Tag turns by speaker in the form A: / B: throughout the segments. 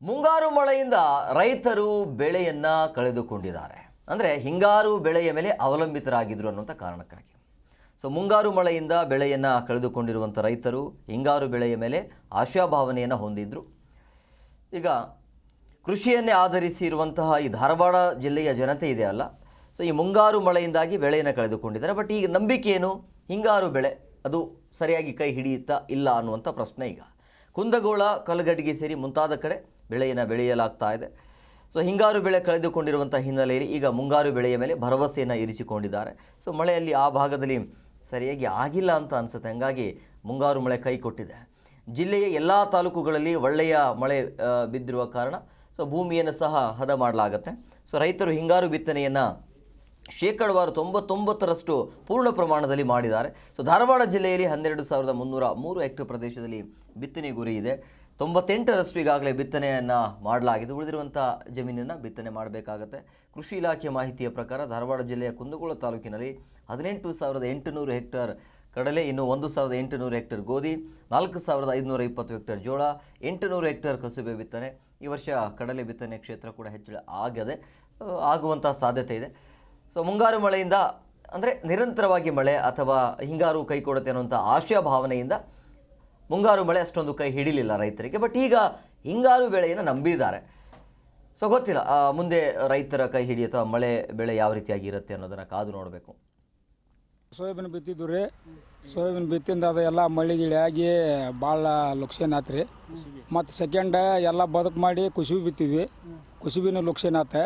A: ಮುಂಗಾರು ಮಳೆಯಿಂದ ರೈತರು ಬೆಳೆಯನ್ನು ಕಳೆದುಕೊಂಡಿದ್ದಾರೆ. ಅಂದರೆ ಹಿಂಗಾರು ಬೆಳೆಯ ಮೇಲೆ ಅವಲಂಬಿತರಾಗಿದ್ದರು ಅನ್ನುವಂಥ ಕಾರಣಕ್ಕಾಗಿ. ಮುಂಗಾರು ಮಳೆಯಿಂದ ಬೆಳೆಯನ್ನು ಕಳೆದುಕೊಂಡಿರುವಂಥ ರೈತರು ಹಿಂಗಾರು ಬೆಳೆಯ ಮೇಲೆ ಆಶಾಭಾವನೆಯನ್ನು ಹೊಂದಿದ್ರು. ಈಗ ಕೃಷಿಯನ್ನೇ ಆಧರಿಸಿ ಇರುವಂತಹ ಈ ಧಾರವಾಡ ಜಿಲ್ಲೆಯ ಜನತೆ ಇದೆಯಲ್ಲ, ಈ ಮುಂಗಾರು ಮಳೆಯಿಂದಾಗಿ ಬೆಳೆಯನ್ನು ಕಳೆದುಕೊಂಡಿದ್ದಾರೆ. ಬಟ್ ಈಗ ನಂಬಿಕೆ ಏನು? ಹಿಂಗಾರು ಬೆಳೆ ಅದು ಸರಿಯಾಗಿ ಕೈ ಹಿಡಿಯುತ್ತಾ ಇಲ್ಲ ಅನ್ನುವಂಥ ಪ್ರಶ್ನೆ. ಈಗ ಕುಂದಗೋಳ, ಕಲಘಟಗಿ ಸೇರಿ ಮುಂತಾದ ಕಡೆ ಬೆಳೆಯನ್ನು ಬೆಳೆಯಲಾಗ್ತಾ ಇದೆ. ಹಿಂಗಾರು ಬೆಳೆ ಕಳೆದುಕೊಂಡಿರುವಂಥ ಹಿನ್ನೆಲೆಯಲ್ಲಿ ಈಗ ಮುಂಗಾರು ಬೆಳೆಯ ಮೇಲೆ ಭರವಸೆಯನ್ನು ಇರಿಸಿಕೊಂಡಿದ್ದಾರೆ. ಮಳೆಯಲ್ಲಿ ಆ ಭಾಗದಲ್ಲಿ ಸರಿಯಾಗಿ ಆಗಿಲ್ಲ ಅಂತ ಅನಿಸುತ್ತೆ. ಹಾಗಾಗಿ ಮುಂಗಾರು ಮಳೆ ಕೈ ಕೊಟ್ಟಿದೆ. ಜಿಲ್ಲೆಯ ಎಲ್ಲ ತಾಲೂಕುಗಳಲ್ಲಿ ಒಳ್ಳೆಯ ಮಳೆ ಬಿದ್ದಿರುವ ಕಾರಣ ಭೂಮಿಯನ್ನು ಸಹ ಹದ ಮಾಡಲಾಗುತ್ತೆ. ರೈತರು ಹಿಂಗಾರು ಬಿತ್ತನೆಯನ್ನು ಶೇಕಡವಾರು 99% ಪೂರ್ಣ ಪ್ರಮಾಣದಲ್ಲಿ ಮಾಡಿದ್ದಾರೆ. ಧಾರವಾಡ ಜಿಲ್ಲೆಯಲ್ಲಿ 12,303 ಹೆಕ್ಟೇರ್ ಪ್ರದೇಶದಲ್ಲಿ ಬಿತ್ತನೆ ಗುರಿ ಇದೆ. 98% ಈಗಾಗಲೇ ಬಿತ್ತನೆಯನ್ನು ಮಾಡಲಾಗಿದೆ. ಉಳಿದಿರುವಂಥ ಜಮೀನನ್ನು ಬಿತ್ತನೆ ಮಾಡಬೇಕಾಗತ್ತೆ. ಕೃಷಿ ಇಲಾಖೆ ಮಾಹಿತಿಯ ಪ್ರಕಾರ ಧಾರವಾಡ ಜಿಲ್ಲೆಯ ಕುಂದಗೋಳ ತಾಲೂಕಿನಲ್ಲಿ 18,800 ಹೆಕ್ಟೇರ್ ಕಡಲೆ, ಇನ್ನು 1,800 ಹೆಕ್ಟೇರ್ ಗೋಧಿ, 4,520 ಹೆಕ್ಟೇರ್ ಜೋಳ, 800 ಹೆಕ್ಟೇರ್ ಕಸುಬೆ ಬಿತ್ತನೆ. ಈ ವರ್ಷ ಕಡಲೆ ಬಿತ್ತನೆ ಕ್ಷೇತ್ರ ಕೂಡ ಹೆಚ್ಚಳ ಆಗುವಂಥ ಸಾಧ್ಯತೆ ಇದೆ. ಮುಂಗಾರು ಮಳೆಯಿಂದ ಅಂದರೆ ನಿರಂತರವಾಗಿ ಮಳೆ ಅಥವಾ ಹಿಂಗಾರು ಕೈ ಕೊಡುತ್ತೆ ಅನ್ನುವಂಥ ಆಶಾಭಾವನೆಯಿಂದ ಮುಂಗಾರು ಮಳೆ ಅಷ್ಟೊಂದು ಕೈ ಹಿಡಿಲಿಲ್ಲ ರೈತರಿಗೆ. ಬಟ್ ಈಗ ಹಿಂಗಾರು ಬೆಳೆಯನ್ನು ನಂಬಿದ್ದಾರೆ. ಗೊತ್ತಿಲ್ಲ ಮುಂದೆ ರೈತರ ಕೈ ಹಿಡಿಯುತ್ತಾ ಮಳೆ ಬೆಳೆ ಯಾವ ರೀತಿಯಾಗಿ ಇರುತ್ತೆ ಅನ್ನೋದನ್ನು ಕಾದು ನೋಡಬೇಕು.
B: ಸೋಯಾಬೀನ್ ಬಿತ್ತಿದ್ದು ರೀ. ಸೋಯಾಬೀನ್ ಬಿತ್ತಿಂದ ಅದು ಎಲ್ಲ ಮಳೆ ಗಿಳಿ ಆಗಿ ಭಾಳ ಲುಕ್ಷೇನ್ ಆತು ರೀ. ಮತ್ತು ಸೆಕೆಂಡ್ ಎಲ್ಲ ಬದುಕು ಮಾಡಿ ಕುಸುಬಿ ಬಿತ್ತಿದ್ವಿ. ಕುಸುಬಿನೂ ಲುಕ್ಷೇನ್ ಆತ.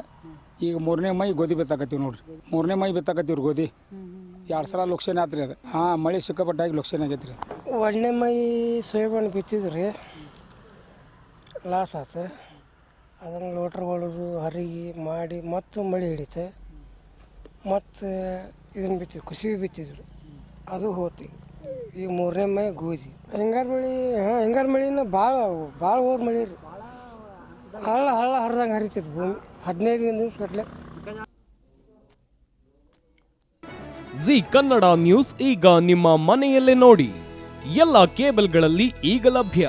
B: ಈಗ 3ನೇ ಮೈ ಗೋಧಿ ಬಿತ್ತಾಕತ್ತೀವಿ ನೋಡ್ರಿ. 3ನೇ ಮೈ ಬಿತ್ತಾಕತ್ತೀವಿ ಗೋಧಿ. 2 ಸಲ ಲುಕ್ಷೇನ್ ಆತ್ರಿ ಅದು. ಮಳೆ ಸಿಕ್ಕಾಪಟ್ಟಾಗಿ ಲುಕ್ಷೇನ್ ಆಗೈತೆ ರೀ.
C: 1ನೇ ಮೈ ಸೋಯಾಬೀನ್ ಬಿತ್ತಿದ್ರಿ, ಲಾಸ್ ಆತು. ಅದನ್ನು ಲೋಟ್ರ್ ಹೊಡೆದು ಹರಿಗಿ ಮಾಡಿ ಮತ್ತು ಮಳೆ ಹಿಡಿತೆ. ಮತ್ತು ಇದನ್ನು ಬಿತ್ತಿದ್ವಿ, ಕುಸುಬಿ ಬಿತ್ತಿದ್ರು, ಅದು ಹೋತಿ. ಈಗ 3ನೇ ಮೈ ಗೋಧಿ. ಹಿಂಗಾರು ಮಳೆನ ಭಾಳ ಹೋದ ಮಳೆ ರೀ. ಹಳ್ಳ ಹರಿದಂಗೆ ಹರಿತೈತೆ ಭೂಮಿ 15 ದಿವಸ ಗಟ್ಟಲೆ.
D: ಜಿ ಕನ್ನಡ ನ್ಯೂಸ್ ಈಗ ನಿಮ್ಮ ಮನೆಯಲ್ಲೇ ನೋಡಿ. ಎಲ್ಲ ಕೇಬಲ್ಗಳಲ್ಲಿ ಈಗ ಲಭ್ಯ.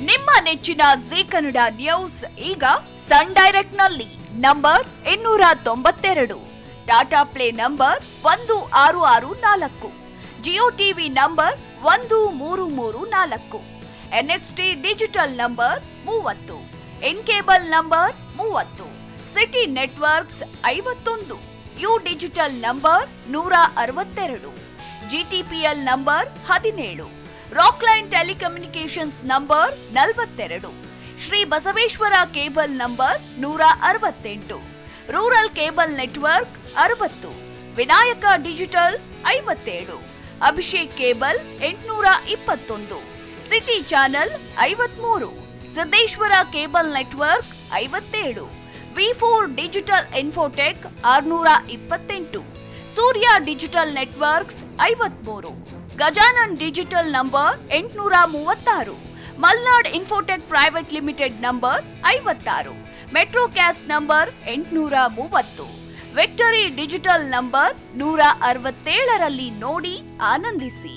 E: ನಿಮ್ಮ ನೆಚ್ಚಿನ ಜಿ ಕನ್ನಡ ನ್ಯೂಸ್ ಈಗ ಸನ್ ಡೈರೆಕ್ಟ್ ನಲ್ಲಿ number 292, Tata play number 1664, Jio TV number 1334, NXT digital number 30, in cable number 30, city networks 51, U digital number 162, GTPL number 17, Rockline telecommunications number 42, Shri Basaveshwara cable number 168, rural cable network 60, Vinayaka digital 57, Abhishek cable 821, city channel 53, Siddeshwara cable network 57, V4 digital Infotech 628, Surya digital networks 53, Gajanan digital number 836, Malnad infotech private limited number 56, metrocast number 830, victory digital number 167ರಲ್ಲಿ ನೋಡಿ ಆನಂದಿಸಿ.